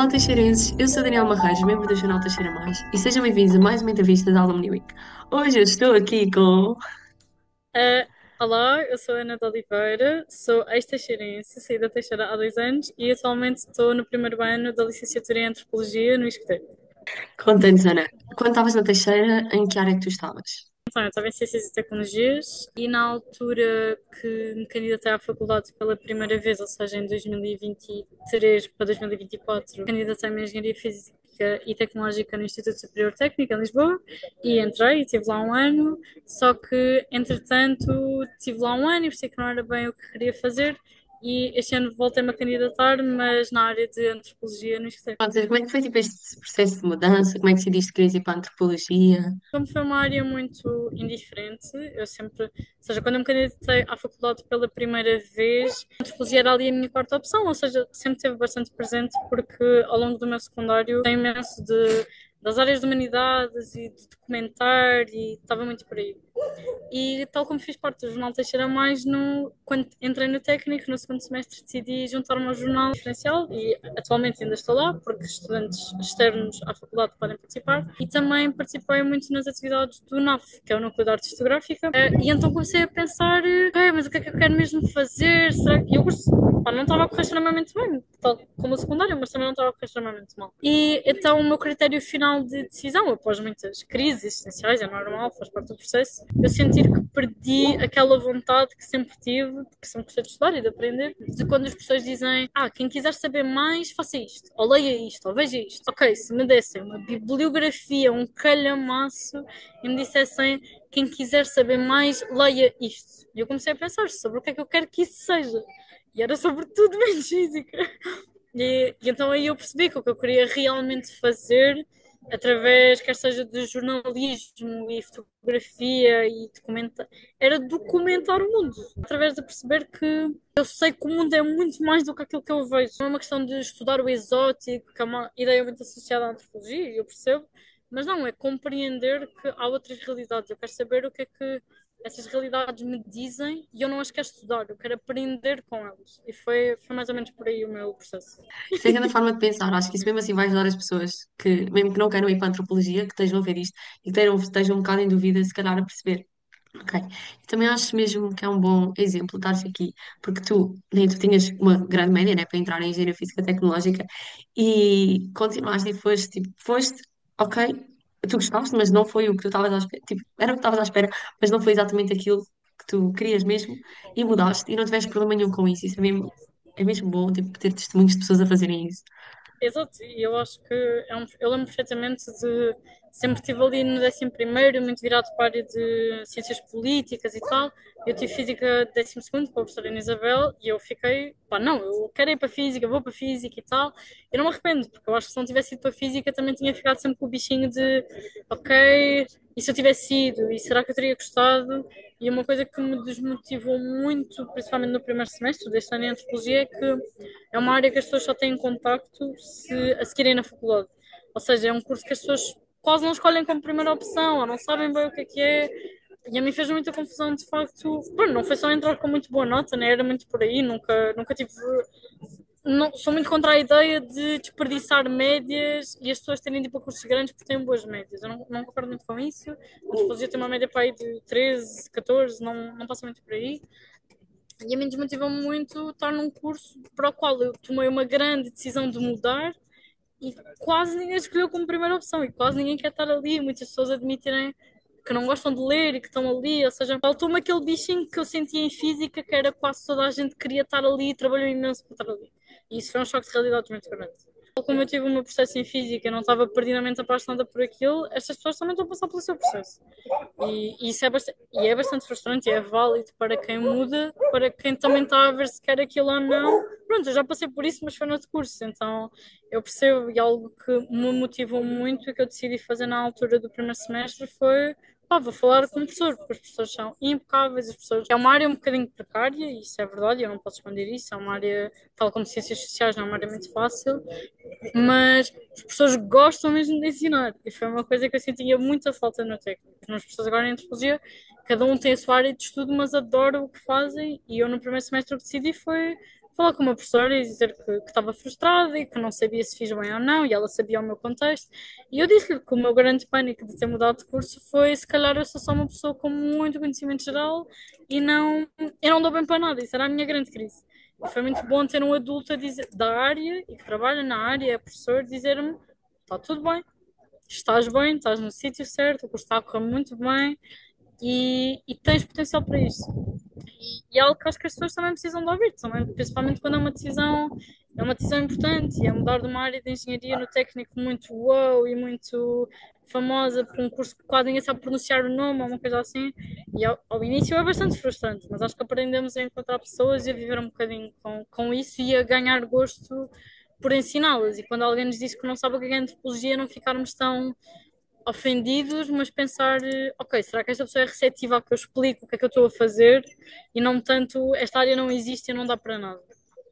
Olá, Teixeirenses. Eu sou a Daniela Marrais, membro do Jornal Teixeira Mais, e sejam bem-vindos a mais uma entrevista da Alumni Week. Hoje eu estou aqui com. Ah, olá, eu sou a Ana de Oliveira, sou ex-teixeirense, saí da Teixeira há 2 anos e atualmente estou no primeiro ano da licenciatura em Antropologia no ISCTE. Conta-nos, Ana, quando estavas na Teixeira, em que área é que tu estavas? Então, eu estava em Ciências e Tecnologias e na altura que me candidatei à faculdade pela primeira vez, ou seja, em 2023 para 2024, candidatei-me em Engenharia Física e Tecnológica no Instituto Superior Técnico em Lisboa e entrei e estive lá um ano, só que entretanto estive lá um ano e percebi que não era bem o que queria fazer e este ano voltei-me a candidatar, mas na área de Antropologia no ISCTE. Pode dizer, como é que foi tipo, este processo de mudança? Como é que decidiste que querias ir para a antropologia? Como foi uma área muito indiferente, eu sempre, ou seja, quando eu me candidatei à faculdade pela primeira vez, a antropologia era ali a minha quarta opção, ou seja, sempre esteve bastante presente porque ao longo do meu secundário tem imenso das áreas de humanidades e de documentar e estava muito por aí. E tal como fiz parte do Jornal Teixeira Mais, quando entrei no técnico, no segundo semestre, decidi juntar-me ao jornal diferencial e atualmente ainda estou lá, porque estudantes externos à faculdade podem participar. E também participei muito nas atividades do NAF, que é o Núcleo de Arte Fotográfica. E então comecei a pensar, ok, mas o que é que eu quero mesmo fazer? Será que... E o curso pá, não estava a correr extremamente bem, tal como o secundário, mas também não estava a correr extremamente mal. E então o meu critério final de decisão, após muitas crises existenciais, é normal, faz parte do processo, eu sentir que perdi aquela vontade que sempre tive, que sempre gostei de estudar e de aprender, de quando as pessoas dizem, quem quiser saber mais, faça isto, ou leia isto, ou veja isto. Ok, se me dessem uma bibliografia, um calhamaço, e me dissessem, quem quiser saber mais, leia isto. E eu comecei a pensar sobre o que é que eu quero que isso seja. E era sobre tudo menos física. E então aí eu percebi que o que eu queria realmente fazer, através, quer seja de jornalismo e fotografia e documentar, era documentar o mundo. Através de perceber que eu sei que o mundo é muito mais do que aquilo que eu vejo. Não é uma questão de estudar o exótico, que é uma ideia muito associada à antropologia, e eu percebo, mas não, é compreender que há outras realidades. Eu quero saber o que é que essas realidades me dizem e eu não as quero estudar, eu quero aprender com elas. E foi mais ou menos por aí o meu processo. Isso é grande forma de pensar. Acho que isso mesmo assim vai ajudar as pessoas que, mesmo que não queiram ir para a antropologia, que estejam a ver isto e que estejam um bocado em dúvida, se calhar a perceber. Ok. E também acho mesmo que é um bom exemplo estar-se aqui, porque tu, nem tu tinhas uma grande média, né, para entrar em Engenharia Física Tecnológica e continuaste e foste, ok, tu gostaste, mas não foi o que tu estavas à espera, tipo, era o que estavas à espera, mas não foi exatamente aquilo que tu querias mesmo e mudaste e não tiveste problema nenhum com isso. Isso é mesmo bom, tipo, ter testemunhos de pessoas a fazerem isso. Exato, e eu acho que eu lembro perfeitamente de sempre estive ali no 11º, muito virado para a área de ciências políticas e tal. Eu tive física 12º com a professora Ana Isabel e eu fiquei, pá, não, eu quero ir para física, vou para física e tal. Eu não me arrependo, porque eu acho que se não tivesse ido para física também tinha ficado sempre com o bichinho de, ok, e se eu tivesse ido, e será que eu teria gostado? E uma coisa que me desmotivou muito, principalmente no primeiro semestre deste ano em antropologia, é que é uma área que as pessoas só têm contacto se a seguirem na faculdade. Ou seja, é um curso que as pessoas quase não escolhem como primeira opção, ou não sabem bem o que é. E a mim fez muita confusão, de facto. Bom, não foi só entrar com muito boa nota, né? Era muito por aí, nunca tive. Não, sou muito contra a ideia de desperdiçar médias e as pessoas terem de ir para cursos grandes porque têm boas médias. Eu não concordo muito com isso. A antropologia tem uma média para aí de 13, 14, não passa muito por aí. E a mim desmotivou-me muito estar num curso para o qual eu tomei uma grande decisão de mudar e quase ninguém escolheu como primeira opção e quase ninguém quer estar ali. Muitas pessoas admitirem que não gostam de ler e que estão ali, ou seja, faltou-me aquele bichinho que eu sentia em física, que era quase toda a gente queria estar ali e trabalhou imenso para estar ali. E isso foi um choque de realidade muito grande. Como eu tive o meu processo em física e não estava perdidamente apaixonada por aquilo, estas pessoas também estão a passar pelo seu processo. E isso é bastante frustrante e é válido para quem muda, para quem também está a ver se quer aquilo ou não. Pronto, eu já passei por isso, mas foi no outro curso, então eu percebo. E algo que me motivou muito e que eu decidi fazer na altura do primeiro semestre foi, pá, vou falar com o professor, porque os professores são impecáveis, os professores... É uma área um bocadinho precária, e isso é verdade, eu não posso esconder isso, é uma área, tal como ciências sociais, não é uma área muito fácil, mas as pessoas gostam mesmo de ensinar. E foi uma coisa que eu sentia muita falta no técnico. As pessoas agora em antropologia, cada um tem a sua área de estudo, mas adoram o que fazem. E eu no primeiro semestre o que decidi foi falar com uma professora e dizer que estava frustrada e que não sabia se fiz bem ou não, e ela sabia o meu contexto. E eu disse-lhe que o meu grande pânico de ter mudado de curso foi se calhar eu sou só uma pessoa com muito conhecimento geral e eu não dou bem para nada. Isso era a minha grande crise. E foi muito bom ter um adulto a dizer, da área e que trabalha na área, é professor, dizer-me: está tudo bem, estás no sítio certo, o curso está a correr muito bem e tens potencial para isso. E é algo que acho que as pessoas também precisam de ouvir, também, principalmente quando é uma decisão importante e é mudar de uma área de engenharia no técnico muito wow e muito famosa por um curso que quase ninguém sabe pronunciar o nome ou uma coisa assim. E ao início é bastante frustrante, mas acho que aprendemos a encontrar pessoas e a viver um bocadinho com isso e a ganhar gosto por ensiná-las. E quando alguém nos diz que não sabe o que é antropologia, não ficarmos tão ofendidos, mas pensar, ok, será que esta pessoa é receptiva ao que eu explico, o que é que eu estou a fazer, e não tanto, esta área não existe e não dá para nada.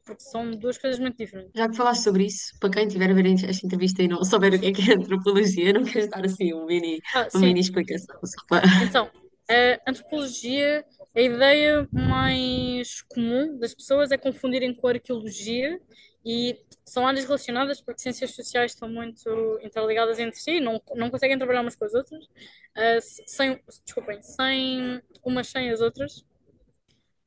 Porque são duas coisas muito diferentes. Já que falaste sobre isso, para quem estiver a ver esta entrevista e não souber o que é antropologia, não queres dar assim uma Sim, mini explicação, só para... então, a antropologia, a ideia mais comum das pessoas é confundirem com arqueologia e são áreas relacionadas porque ciências sociais estão muito interligadas entre si, não conseguem trabalhar umas com as outras, sem umas sem as outras.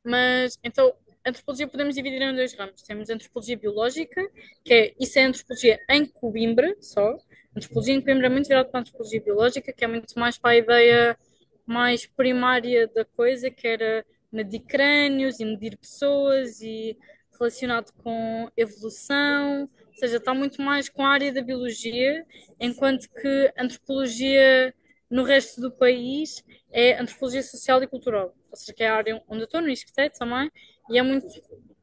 Mas então, antropologia podemos dividir em dois ramos. Temos antropologia biológica, isso é antropologia em Coimbra só. Antropologia em Coimbra é muito virada para a antropologia biológica, que é muito mais para a ideia mais primária da coisa, que era medir crânios e medir pessoas e relacionado com evolução, ou seja, está muito mais com a área da biologia, enquanto que antropologia no resto do país é antropologia social e cultural, ou seja, que é a área onde eu estou, no ISCTE também, e é muito.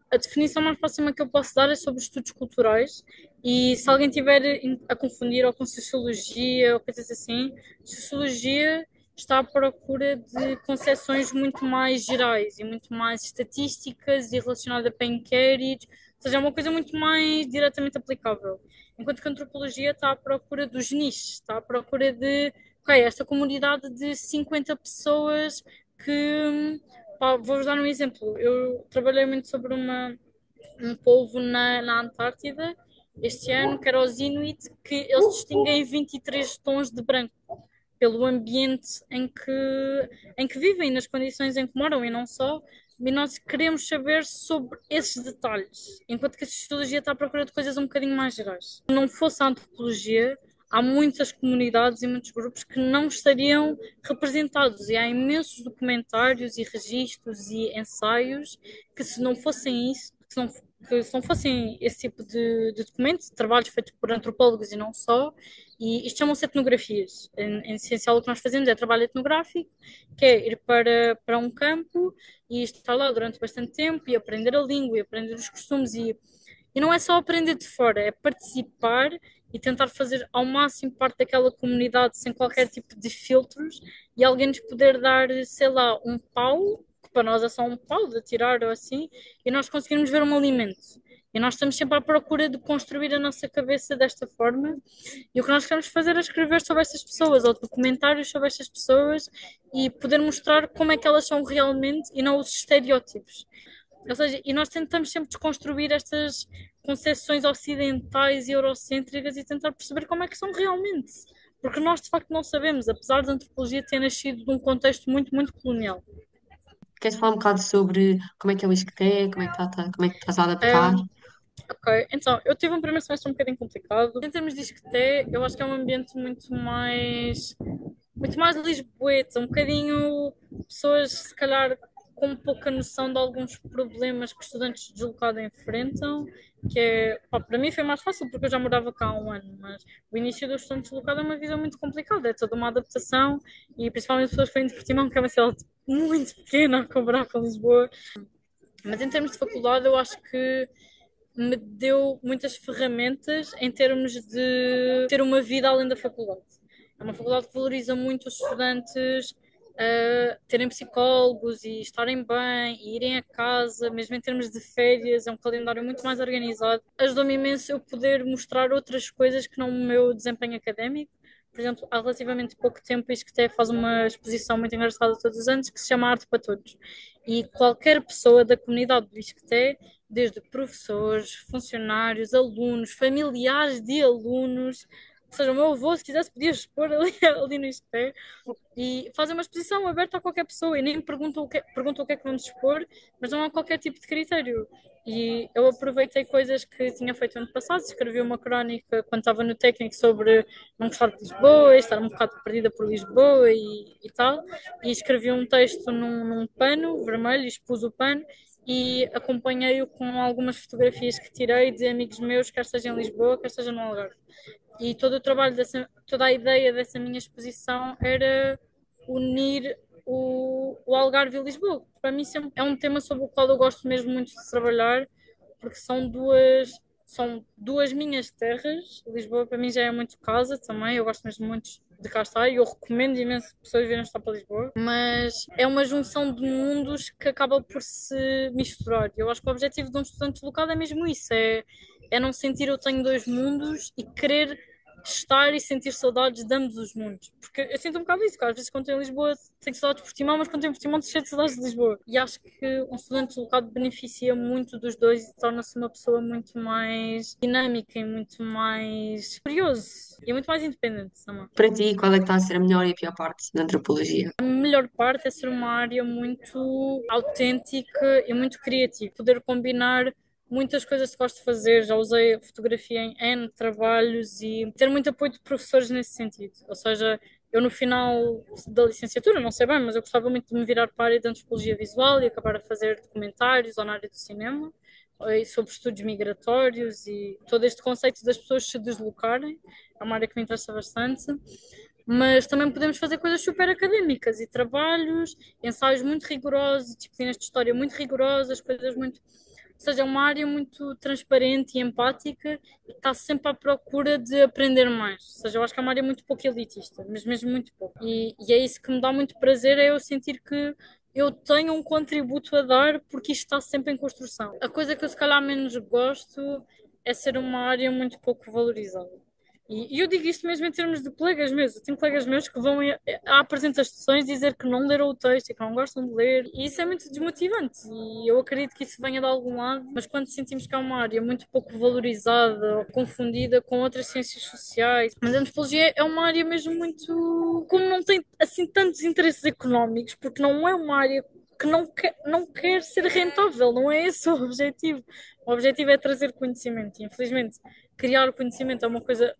A definição mais próxima que eu posso dar é sobre estudos culturais, e se alguém tiver a confundir ou com sociologia ou coisas assim, sociologia está à procura de concepções muito mais gerais e muito mais estatísticas e relacionada para inquéritos, ou seja, é uma coisa muito mais diretamente aplicável. Enquanto que a antropologia está à procura dos nichos, está à procura de, ok, esta comunidade de 50 pessoas que, pá, vou-vos dar um exemplo, eu trabalhei muito sobre um povo na Antártida este ano, que era os Inuit, que eles distinguem 23 tons de branco pelo ambiente em que vivem, nas condições em que moram e não só. E nós queremos saber sobre esses detalhes, enquanto que a sociologia está à procura de coisas um bocadinho mais gerais. Se não fosse a antropologia, há muitas comunidades e muitos grupos que não estariam representados, e há imensos documentários e registros e ensaios que, se não fossem isso, que se não fossem esse tipo de documentos, trabalhos feitos por antropólogos e não só, e isto chamam-se etnografias. Em essencial, o que nós fazemos é trabalho etnográfico, que é ir para um campo e estar lá durante bastante tempo e aprender a língua e aprender os costumes. E não é só aprender de fora, é participar e tentar fazer ao máximo parte daquela comunidade sem qualquer tipo de filtros e alguém nos poder dar, sei lá, um pau, que para nós é só um pau de tirar ou assim, e nós conseguirmos ver um alimento. E nós estamos sempre à procura de construir a nossa cabeça desta forma. E o que nós queremos fazer é escrever sobre estas pessoas, ou documentários sobre estas pessoas, e poder mostrar como é que elas são realmente e não os estereótipos. Ou seja, e nós tentamos sempre desconstruir estas concepções ocidentais e eurocêntricas e tentar perceber como é que são realmente. Porque nós de facto não sabemos, apesar da antropologia ter nascido de um contexto muito, muito colonial. Queres falar um bocado sobre como é que é o ISCTE, como é que como é que estás a adaptar? Um, Ok, então, eu tive um primeiro semestre um bocadinho complicado. Em termos de discoteca, eu acho que é um ambiente muito mais lisboeta, um bocadinho pessoas, se calhar, com pouca noção de alguns problemas que estudantes deslocados enfrentam, que é, pá, para mim foi mais fácil porque eu já morava cá há um ano, mas o início do estudante deslocado é uma vida muito complicada, é toda uma adaptação e principalmente pessoas que vêm de Portimão, que é uma cidade muito pequena a comparar com Lisboa. Mas em termos de faculdade, eu acho que me deu muitas ferramentas em termos de ter uma vida além da faculdade. É uma faculdade que valoriza muito os estudantes terem psicólogos e estarem bem e irem a casa, mesmo em termos de férias, é um calendário muito mais organizado. Ajudou-me imenso eu poder mostrar outras coisas que não o meu desempenho académico. Por exemplo, há relativamente pouco tempo, isto que até faz uma exposição muito engraçada todos os anos, que se chama Arte para Todos. E qualquer pessoa da comunidade do ISCTE desde professores, funcionários, alunos, familiares de alunos. Ou seja, o meu avô, se quisesse, podia expor ali, ali no Isqueté e fazem uma exposição aberta a qualquer pessoa e nem perguntam o que é que vamos expor, mas não há qualquer tipo de critério. E eu aproveitei coisas que tinha feito ano passado, escrevi uma crónica quando estava no técnico sobre não gostar de Lisboa, estar um bocado perdida por Lisboa e tal, e escrevi um texto num pano vermelho, expus o pano e acompanhei-o com algumas fotografias que tirei de amigos meus, quer seja em Lisboa, quer seja no Algarve. E todo o trabalho toda a ideia dessa minha exposição era unir o Algarve e Lisboa. Para mim sempre é um tema sobre o qual eu gosto mesmo muito de trabalhar, porque são duas minhas terras. Lisboa para mim já é muito casa também, eu gosto mesmo muito de cá estar e eu recomendo imenso pessoas virem estar para Lisboa, mas é uma junção de mundos que acaba por se misturar. Eu acho que o objetivo de um estudante deslocado é mesmo isso, é não sentir eu tenho dois mundos e querer estar e sentir saudades de ambos os mundos. Porque eu sinto um bocado isso, que às vezes quando estou em Lisboa tenho saudades de Portimão, mas quando estou em Portimão estou cheio de saudades de Lisboa. E acho que um estudante deslocado beneficia muito dos dois e torna-se uma pessoa muito mais dinâmica e muito mais curioso e muito mais independente também. Para ti, qual é que está a ser a melhor e a pior parte da antropologia? A melhor parte é ser uma área muito autêntica e muito criativa. Poder combinar muitas coisas que gosto de fazer. Já usei a fotografia em N trabalhos e ter muito apoio de professores nesse sentido. Ou seja, eu no final da licenciatura, não sei bem, mas eu gostava muito de me virar para a área de antropologia visual e acabar a fazer documentários ou na área do cinema sobre estudos migratórios e todo este conceito das pessoas se deslocarem. É uma área que me interessa bastante, mas também podemos fazer coisas super académicas e trabalhos, ensaios muito rigorosos, disciplinas de história muito rigorosas, coisas muito. Ou seja, é uma área muito transparente e empática e que está sempre à procura de aprender mais. Ou seja, eu acho que é uma área muito pouco elitista, mas mesmo muito pouco. E é isso que me dá muito prazer, é eu sentir que eu tenho um contributo a dar porque isto está sempre em construção. A coisa que eu se calhar menos gosto é ser uma área muito pouco valorizada. E eu digo isto mesmo em termos de colegas meus. Eu tenho colegas meus que vão a apresentações dizer que não leram o texto e que não gostam de ler. E isso é muito desmotivante. E eu acredito que isso venha de algum lado. Mas quando sentimos que é uma área muito pouco valorizada ou confundida com outras ciências sociais. Mas a antropologia é uma área mesmo muito. Como não tem assim tantos interesses económicos, porque não é uma área que não quer ser rentável, não é esse o objetivo. O objetivo é trazer conhecimento. E infelizmente, criar conhecimento é uma coisa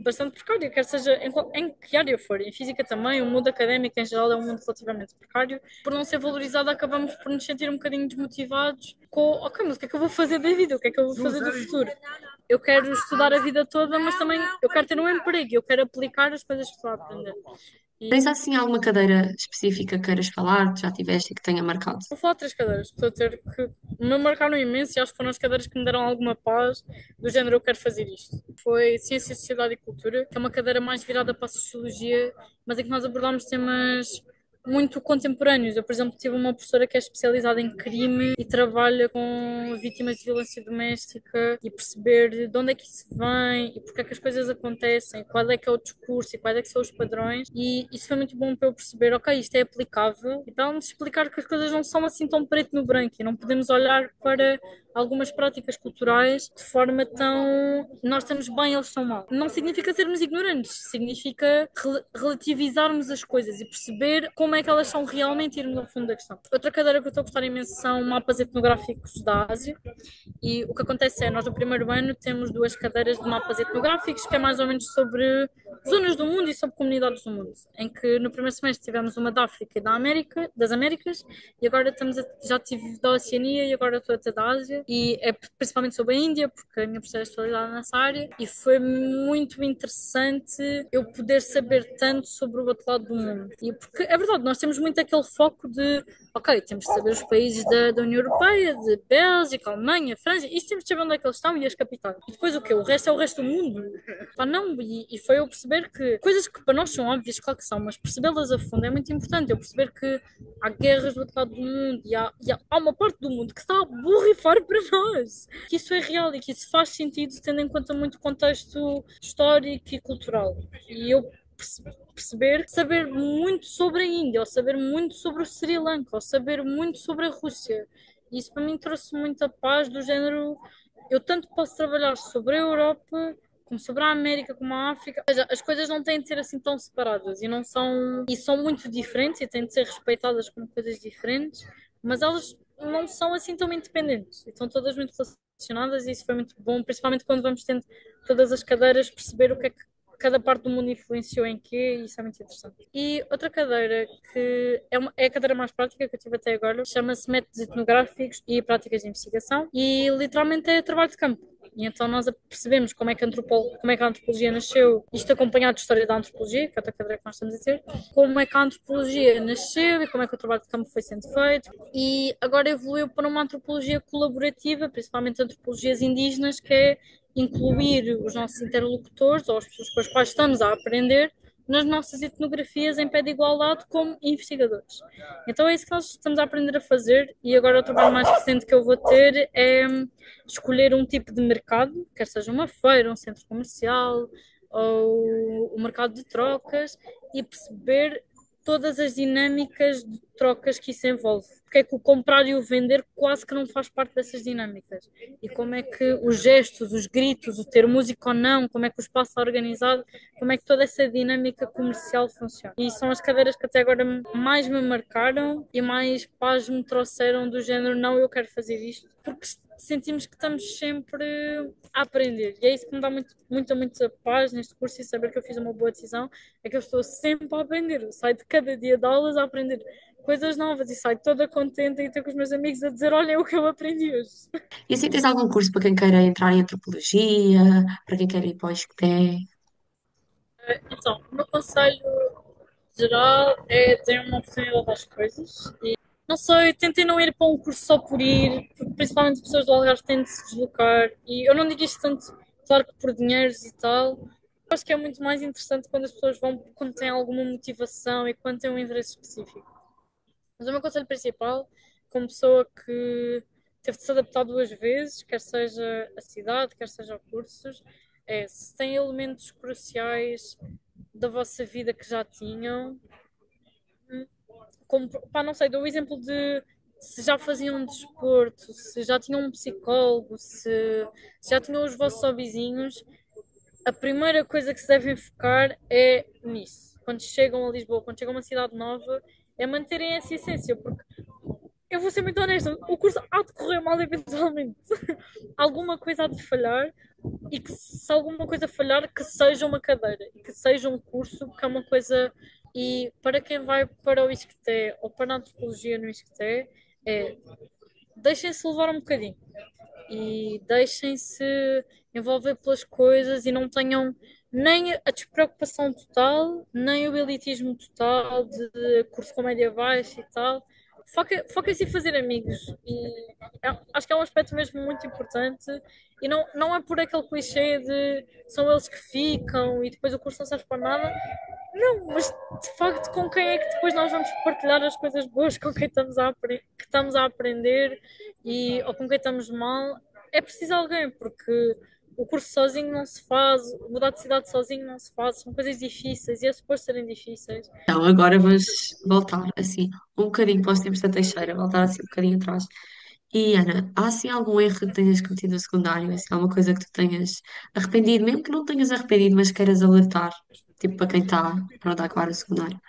bastante precário, quer seja em que área for. Em física também, o mundo académico em geral é um mundo relativamente precário. Por não ser valorizado, acabamos por nos sentir um bocadinho desmotivados com, ok, mas o que é que eu vou fazer da vida? O que é que eu vou fazer do futuro? Eu quero estudar a vida toda, mas também eu quero ter um emprego, eu quero aplicar as coisas que estou a aprender. Tens E assim alguma cadeira específica que queiras falar, que já tiveste e que tenha marcado? vou falar de três cadeiras, que estou a ter que me marcaram imenso e acho que foram as cadeiras que me deram alguma paz, do género eu quero fazer isto. Foi Ciência, Sociedade e Cultura, que é uma cadeira mais virada para a Sociologia, mas em que nós abordámos temas muito contemporâneos. Eu, por exemplo, tive uma professora que é especializada em crime e trabalha com vítimas de violência doméstica e perceber de onde é que isso vem e porque é que as coisas acontecem, qual é que é o discurso e quais é que são os padrões. E isso foi muito bom para eu perceber, ok, isto é aplicável. E para ela nos explicar que as coisas não são assim tão preto no branco e não podemos olhar para algumas práticas culturais de forma tão nós estamos bem, eles estão mal. Não significa sermos ignorantes, significa relativizarmos as coisas e perceber como é que elas são realmente e irmos ao fundo da questão. Outra cadeira que eu estou a gostar imenso são mapas etnográficos da Ásia. E o que acontece é, nós no primeiro ano temos duas cadeiras de mapas etnográficos, que é mais ou menos sobre zonas do mundo e sobre comunidades do mundo, em que no primeiro semestre tivemos uma da África e da América, das Américas, e agora já tive da Oceania e agora estou a ter da Ásia, e é principalmente sobre a Índia, porque a minha professora é especializada nessa área, e foi muito interessante eu poder saber tanto sobre o outro lado do mundo. E porque é verdade, nós temos muito aquele foco de, ok, temos de saber os países da União Europeia, de Bélgica, Alemanha, França, isso temos de saber onde é que eles estão e as capitais. E depois o quê? O resto é o resto do mundo. Pá, não, e foi eu perceber que coisas que para nós são óbvias, claro que são, mas percebê-las a fundo é muito importante. Eu perceber que há guerras do outro lado do mundo e há uma parte do mundo que está a borrifar para nós. Que isso é real e que isso faz sentido tendo em conta muito o contexto histórico e cultural. E eu perceber, saber muito sobre a Índia, ou saber muito sobre o Sri Lanka, ou saber muito sobre a Rússia. E isso para mim trouxe muita paz do género. Eu tanto posso trabalhar sobre a Europa, como sobre a América, como a África. Ou seja, as coisas não têm de ser assim tão separadas e são muito diferentes e têm de ser respeitadas como coisas diferentes, mas elas não são assim tão independentes. E estão todas muito relacionadas e isso foi muito bom, principalmente quando vamos tendo todas as cadeiras, perceber o que é que cada parte do mundo influenciou em quê, e isso é muito interessante. E outra cadeira que é a cadeira mais prática que eu tive até agora, chama-se Métodos Etnográficos e Práticas de Investigação, e literalmente é trabalho de campo. E então nós percebemos como é que a antropologia nasceu, isto acompanhado de história da antropologia, que é outra cadeira que nós estamos a ter, como é que a antropologia nasceu e como é que o trabalho de campo foi sendo feito. E agora evoluiu para uma antropologia colaborativa, principalmente antropologias indígenas, que é incluir os nossos interlocutores ou as pessoas com as quais estamos a aprender nas nossas etnografias em pé de igualdade como investigadores. Então é isso que nós estamos a aprender a fazer e agora o trabalho mais recente que eu vou ter é escolher um tipo de mercado, quer seja uma feira, um centro comercial ou um mercado de trocas e perceber todas as dinâmicas de trocas que isso envolve. Porque é que o comprar e o vender quase que não faz parte dessas dinâmicas. E como é que os gestos, os gritos, o ter música ou não, como é que o espaço é organizado, como é que toda essa dinâmica comercial funciona. E são as cadeiras que até agora mais me marcaram e mais paz me trouxeram do género, não, eu quero fazer isto, porque sentimos que estamos sempre a aprender. E é isso que me dá muita paz neste curso e saber que eu fiz uma boa decisão, é que eu estou sempre a aprender. Eu saio de cada dia de aulas a aprender coisas novas e saio toda contente e estou com os meus amigos a dizer, olha o que eu aprendi hoje. E assim, tens algum curso para quem queira entrar em antropologia, para quem queira ir para o ISCTE? Então, o meu conselho geral é ter uma oportunidade às coisas. E não sei, tentem não ir para um curso só por ir, porque principalmente pessoas do Algarve têm de se deslocar. E eu não digo isto tanto, claro que por dinheiros e tal. Eu acho que é muito mais interessante quando as pessoas vão, quando têm alguma motivação e quando têm um interesse específico. Mas o meu conselho principal, como pessoa que teve de se adaptar duas vezes, quer seja a cidade, quer seja a cursos, é se têm elementos cruciais da vossa vida que já tinham, como, pá, não sei, dou o exemplo de se já faziam um desporto, se já tinham um psicólogo, se já tinham os vossos vizinhos, a primeira coisa que se devem focar é nisso. Quando chegam a Lisboa, quando chegam a uma cidade nova, é manterem essa essência, porque eu vou ser muito honesta, o curso há de correr mal eventualmente. Alguma coisa há de falhar e que se alguma coisa falhar, que seja uma cadeira e que seja um curso, que é uma coisa. E para quem vai para o ISCTE ou para a antropologia no ISCTE, é deixem-se levar um bocadinho e deixem-se envolver pelas coisas e não tenham nem a despreocupação total, nem o elitismo total de curso com média baixa e tal. Foquem-se em fazer amigos e acho que é um aspecto mesmo muito importante e não é por aquele clichê de são eles que ficam e depois o curso não serve para nada. Não, mas de facto com quem é que depois nós vamos partilhar as coisas boas com quem que estamos a aprender e, ou com quem estamos mal? É preciso alguém, porque o curso sozinho não se faz, mudar de cidade sozinho não se faz, são coisas difíceis e é suposto serem difíceis. Então, agora vamos voltar assim, um bocadinho para os tempos da Teixeira, voltar assim um bocadinho atrás. E Ana, há assim algum erro que tenhas cometido no secundário? Assim, alguma coisa que tu tenhas arrependido, mesmo que não tenhas arrependido, mas queiras alertar, tipo para quem está pronto a acabar o secundário?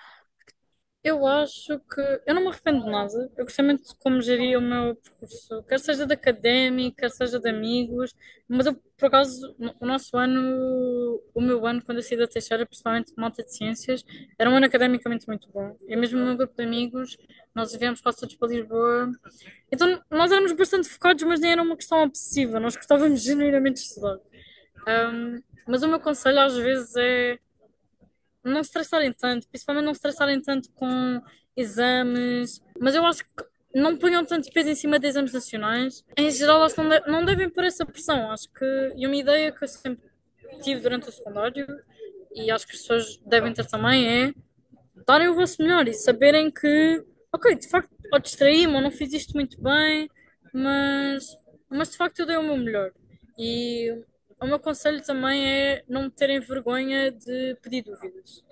Eu acho que eu não me arrependo de nada. Eu gostei muito de como geria o meu percurso, quer seja de académico, quer seja de amigos. Mas eu, por acaso, o nosso ano, o meu ano, quando eu saí da Teixeira, principalmente malta de ciências, era um ano academicamente muito bom. E mesmo o meu grupo de amigos, nós viemos quase todos para Lisboa. Então nós éramos bastante focados, mas nem era uma questão obsessiva. Nós gostávamos genuinamente de estudar. Mas o meu conselho às vezes é não se estressarem tanto, principalmente não se estressarem tanto com exames, mas eu acho que não ponham tanto peso em cima de exames nacionais. Em geral, elas não devem pôr essa pressão. Acho que, e uma ideia que eu sempre tive durante o secundário, e acho que as pessoas devem ter também, é darem o vosso melhor e saberem que, ok, de facto, ou distraí-me, ou não fiz isto muito bem, mas, mas de facto eu dei o meu melhor. E o meu conselho também é não terem vergonha de pedir dúvidas,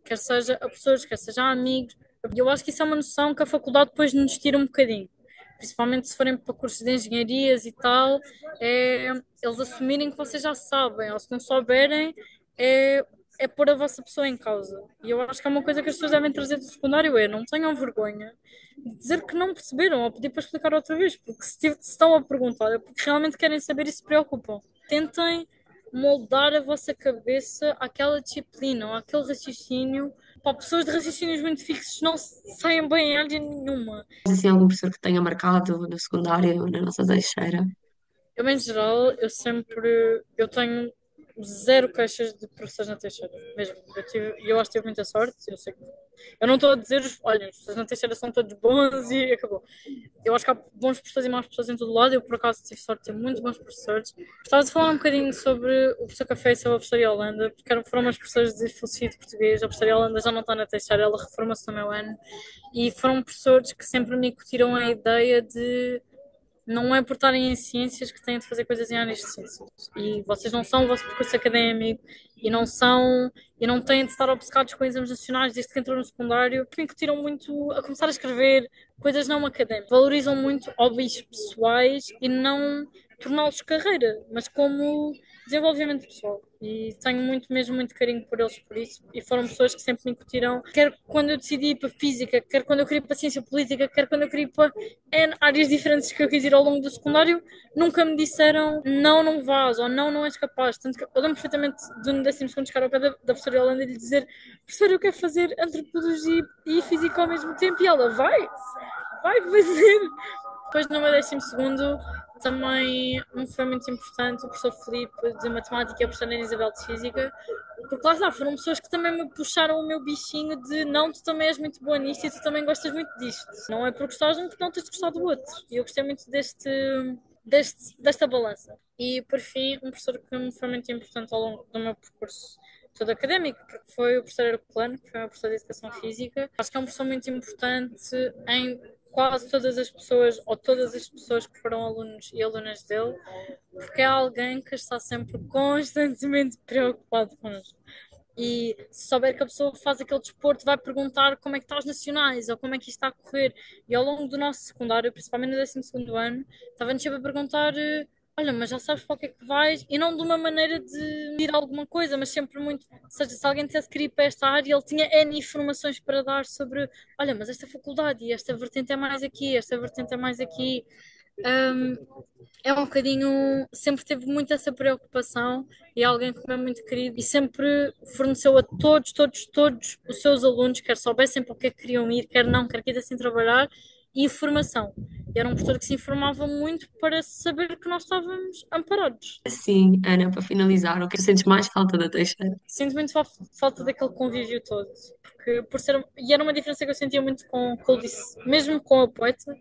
quer seja a pessoas, quer seja a amigos. Eu acho que isso é uma noção que a faculdade depois nos tira um bocadinho. principalmente se forem para cursos de engenharias e tal, é eles assumirem que vocês já sabem, ou se não souberem, é, é pôr a vossa pessoa em causa. E eu acho que é uma coisa que as pessoas devem trazer do secundário, é não tenham vergonha de dizer que não perceberam, ou pedir para explicar outra vez, porque se estão a perguntar é porque realmente querem saber e se preocupam. Tentem moldar a vossa cabeça àquela disciplina ou àquele raciocínio. Para pessoas de raciocínios muito fixos não saem bem em área nenhuma. Assim, algum professor que tenha marcado no secundário ou na nossa deixeira? Eu, em geral, eu tenho zero queixas de professores na Teixeira, mesmo. Eu acho que tive muita sorte, eu não estou a dizer, olha, os professores na Teixeira são todos bons e acabou. Eu acho que há bons professores e maus professores em todo lado. Eu, por acaso, tive sorte de ter muitos bons professores. Gostava de falar um bocadinho sobre o professor Café e sobre a professora Yolanda, porque foram meus professores de filosofia de português. A professora Yolanda já não está na Teixeira, ela reforma-se no meu ano. E foram professores que sempre me incutiram a ideia de não é por estarem em ciências que têm de fazer coisas em áreas de ciências. E vocês não são o vosso percurso académico e não têm de estar obcecados com exames nacionais desde que entrou no secundário, que me incutiram muito a começar a escrever coisas não académicas. Valorizam muito hobbies pessoais e não torná-los carreira, mas como desenvolvimento pessoal. E tenho muito, mesmo muito carinho por eles por isso. E foram pessoas que sempre me incutiram, quer quando eu decidi ir para física, quer quando eu queria ir para ciência política, quer quando eu queria ir para N áreas diferentes que eu quis ir ao longo do secundário, nunca me disseram não, não vás, ou não, não és capaz. Tanto que eu lembro perfeitamente de um 12º chegar ao pé da professora Yolanda e lhe dizer: professora, eu quero fazer antropologia e física ao mesmo tempo. E ela: vai fazer. Depois, no meu 12º, também não foi muito importante o professor Filipe de Matemática e a professora Ana Isabel de Física, porque lá está, foram pessoas que também me puxaram o meu bichinho de não, tu também és muito boa nisto e tu também gostas muito disto. Não é por gostares de um que não tens de gostar do outro. E eu gostei muito desta balança. E, por fim, um professor que me foi muito importante ao longo do meu percurso todo académico, porque foi o professor Herculano, que foi o meu professor de Educação Física. Acho que é um professor muito importante em quase todas as pessoas, ou todas as pessoas que foram alunos e alunas dele, porque é alguém que está sempre constantemente preocupado connosco. E se souber que a pessoa faz aquele desporto, vai perguntar como é que está os nacionais ou como é que isto está a correr. E ao longo do nosso secundário, principalmente no 12º ano, estava-nos sempre a perguntar: olha, mas já sabes para o que é que vais? E não de uma maneira de ir alguma coisa, mas sempre muito. Ou seja, se alguém dissesse que queria ir para esta área, ele tinha N informações para dar sobre: olha, mas esta faculdade e esta vertente é mais aqui, esta vertente é mais aqui. Um, é um bocadinho, sempre teve muito essa preocupação e é alguém que é muito querido e sempre forneceu a todos os seus alunos, quer soubessem para o que é que queriam ir, quer não, quer quisessem trabalhar, informação. E era um professor que se informava muito para saber que nós estávamos amparados. Sim, Ana, para finalizar, o que sentes mais falta da Teixeira? Sinto muito falta daquele convívio todo, porque e era uma diferença que eu sentia muito com o disse, mesmo com a poeta,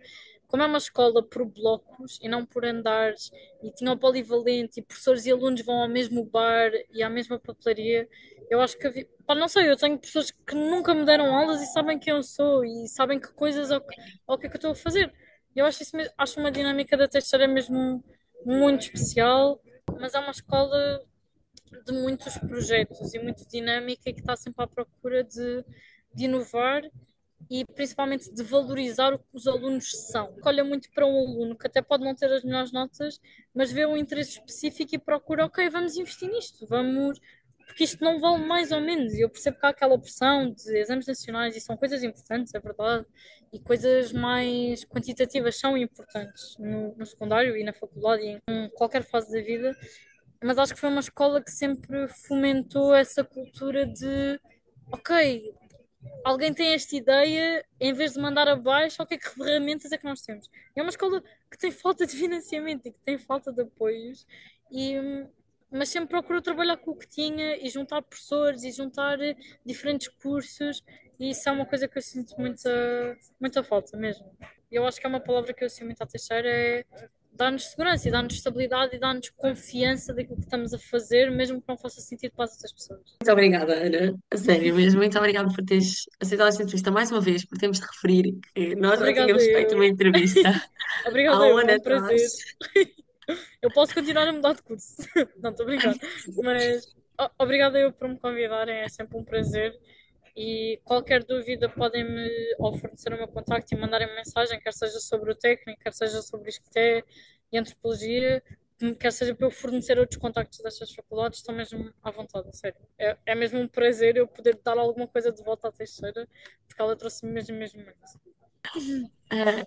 como é uma escola por blocos e não por andares, e tinha o polivalente, e professores e alunos vão ao mesmo bar e à mesma papelaria, eu acho que pá, não sei, eu tenho professores que nunca me deram aulas e sabem quem eu sou e sabem que coisas ou o que é que eu estou a fazer. Eu acho acho uma dinâmica da Teixeira mesmo muito especial, mas é uma escola de muitos projetos e muito dinâmica e que está sempre à procura de inovar e principalmente de valorizar o que os alunos são. Olha muito para um aluno que até pode não ter as melhores notas, mas vê um interesse específico e procura, ok, vamos investir nisto, vamos, porque isto não vale mais ou menos. E eu percebo que há aquela pressão de exames nacionais e são coisas importantes, é verdade, e coisas mais quantitativas são importantes no secundário e na faculdade e em qualquer fase da vida, mas acho que foi uma escola que sempre fomentou essa cultura de ok, alguém tem esta ideia, em vez de mandar abaixo, ok, que ferramentas é que nós temos? É uma escola que tem falta de financiamento e que tem falta de apoios, e, mas sempre procurou trabalhar com o que tinha e juntar professores e juntar diferentes cursos, e isso é uma coisa que eu sinto muita falta mesmo. Eu acho que é uma palavra que eu sinto muito à Teixeira, é dá-nos segurança e dá-nos estabilidade e dá-nos confiança daquilo que estamos a fazer, mesmo que não faça sentido para as outras pessoas. Muito obrigada, Ana. A sério mesmo, muito obrigada por teres aceitado esta entrevista mais uma vez, porque temos de referir que nós já Obrigada tínhamos feito uma eu. entrevista há Obrigada um eu, é ano um atrás. prazer. Eu posso continuar a mudar de curso. Não, estou a brincar. Mas obrigada eu por me convidarem, é sempre um prazer. E qualquer dúvida podem-me ou fornecer o meu contacto e mandarem mensagem, quer seja sobre o técnico, quer seja sobre ISCTE e antropologia, quer seja para eu fornecer outros contactos destas faculdades, estou mesmo à vontade, a sério. É mesmo um prazer eu poder dar alguma coisa de volta à Teixeira, porque ela trouxe-me mesmo muito.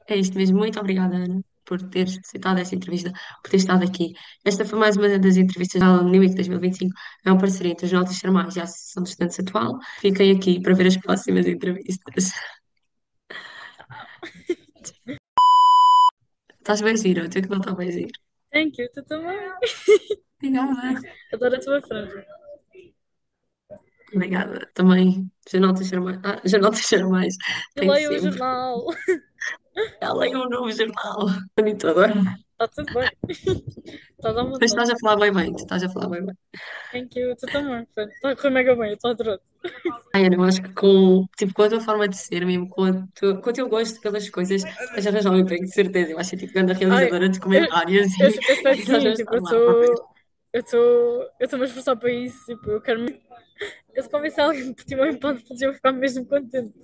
É isto mesmo. Muito obrigada, Ana, por teres aceitado esta entrevista, por teres estado aqui. Esta foi mais uma das entrevistas da Unimic 2025. É um parceria entre os nossos Charmais e a Associação de Estudantes atual. Fiquem aqui para ver as próximas entrevistas. Estás bem giro, teu que não está bem giro. Thank you, tu também. Obrigada. Adoro a tua franja. Obrigada. Também, já não te cheiro mais. Já não te cheiro mais. E Tem leio o sempre. jornal. Ela é um novo jornal. Monitor. Está tudo bem. Estás à Mas vontade. estás a falar bem bem. Tu estás a falar bem bem. Thank you, tu também. Está a correr mega bem, eu estou a adorar. Ai, Ana, eu acho que com, tipo, com a tua forma de ser mesmo, com o teu gosto pelas coisas, vais arranjar um emprego de certeza. Eu acho que tipo, grande Ai, realizadora de eu, comentários eu espero que e sim, arranjas tipo, lá uma vez. eu estou a me esforçar para isso, tipo, eu quero mesmo, eu se convencer alguém por ti, o impacto, eu vou ficar mesmo contente.